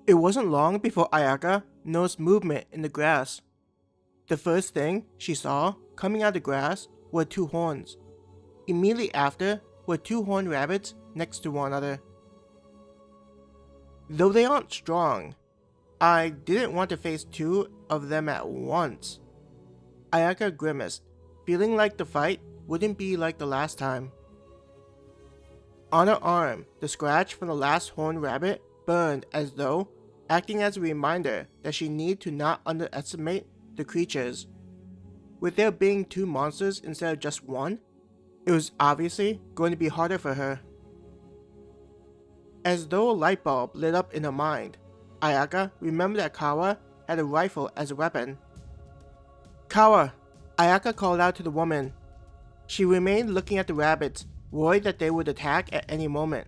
It wasn't long before Ayaka noticed movement in the grass. The first thing she saw coming out of the grass were two horns. Immediately after were two horned rabbits next to one another. Though they aren't strong, I didn't want to face two of them at once. Ayaka grimaced, feeling like the fight wouldn't be like the last time. On her arm, the scratch from the last horned rabbit burned as though acting as a reminder that she needed to not underestimate the creatures. With there being two monsters instead of just one, it was obviously going to be harder for her. As though a light bulb lit up in her mind, Ayaka remembered that Kawa had a rifle as a weapon. "Kawa!" Ayaka called out to the woman. She remained looking at the rabbits, worried that they would attack at any moment.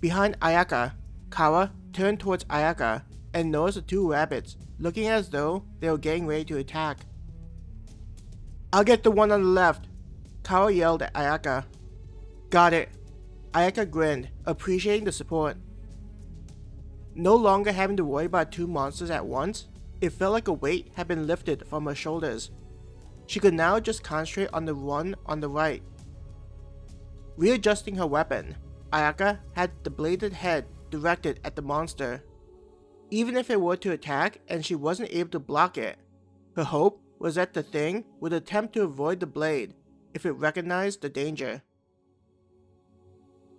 Behind Ayaka, Kawa turned towards Ayaka and noticed the two rabbits looking as though they were getting ready to attack. "I'll get the one on the left," Kawa yelled at Ayaka. "Got it." Ayaka grinned, appreciating the support. No longer having to worry about two monsters at once, it felt like a weight had been lifted from her shoulders. She could now just concentrate on the one on the right. Readjusting her weapon, Ayaka had the bladed head directed at the monster. Even if it were to attack and she wasn't able to block it, her hope was that the thing would attempt to avoid the blade if it recognized the danger.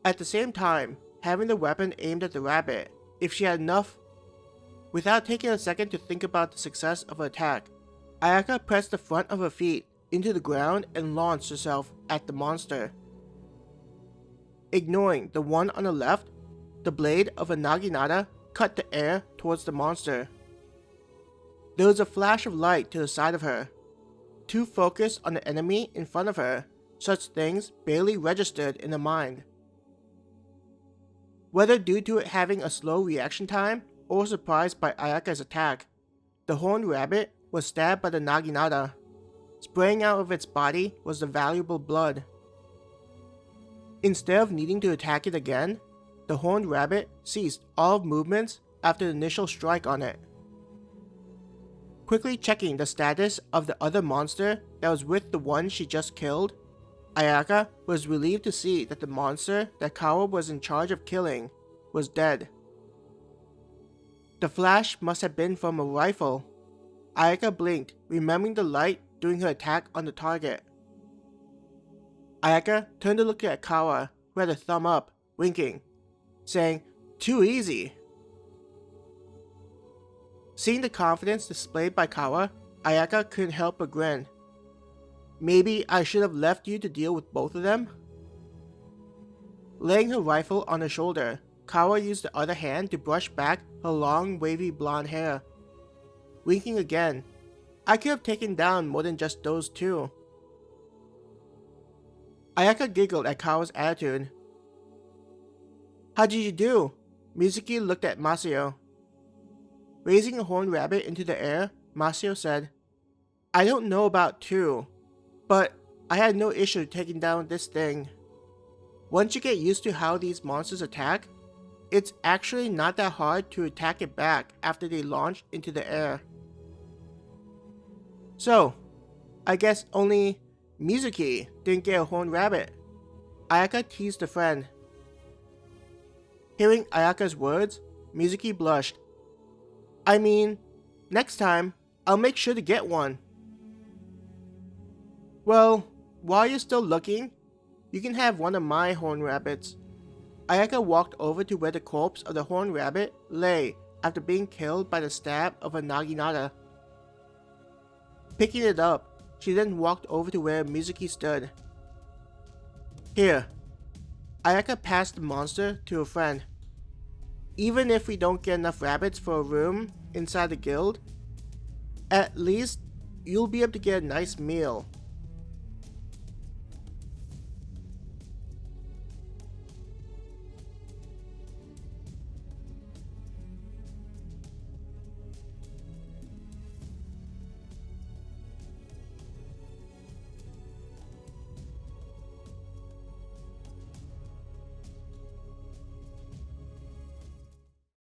At the same time, having the weapon aimed at the rabbit, if she had enough. Without taking a second to think about the success of her attack, Ayaka pressed the front of her feet into the ground and launched herself at the monster. Ignoring the one on the left, the blade of a naginata cut the air towards the monster. There was a flash of light to the side of her. Too focused on the enemy in front of her, such things barely registered in her mind. Whether due to it having a slow reaction time or surprised by Ayaka's attack, the horned rabbit was stabbed by the naginata. Spraying out of its body was the valuable blood. Instead of needing to attack it again, the horned rabbit ceased all movements after the initial strike on it. Quickly checking the status of the other monster that was with the one she just killed, Ayaka was relieved to see that the monster that Kawa was in charge of killing was dead. The flash must have been from a rifle. Ayaka blinked, remembering the light during her attack on the target. Ayaka turned to look at Kawa, who had a thumb up, winking, saying, "Too easy." Seeing the confidence displayed by Kawa, Ayaka couldn't help but grin. "Maybe I should have left you to deal with both of them?" Laying her rifle on her shoulder, Kawa used the other hand to brush back her long wavy blonde hair. Winking again, "I could have taken down more than just those two." Ayaka giggled at Kawa's attitude. "How did you do?" Mizuki looked at Masao. Raising a horned rabbit into the air, Masao said, "I don't know about two, but I had no issue taking down this thing. Once you get used to how these monsters attack, it's actually not that hard to attack it back after they launch into the air." "So, I guess only Mizuki didn't get a horned rabbit." Ayaka teased a friend. Hearing Ayaka's words, Mizuki blushed. "I mean, next time, I'll make sure to get one." "Well, while you're still looking, you can have one of my horned rabbits." Ayaka walked over to where the corpse of the horned rabbit lay after being killed by the stab of a naginata. Picking it up, she then walked over to where Mizuki stood. "Here." Ayaka passed the monster to a friend. "Even if we don't get enough rabbits for a room inside the guild, at least you'll be able to get a nice meal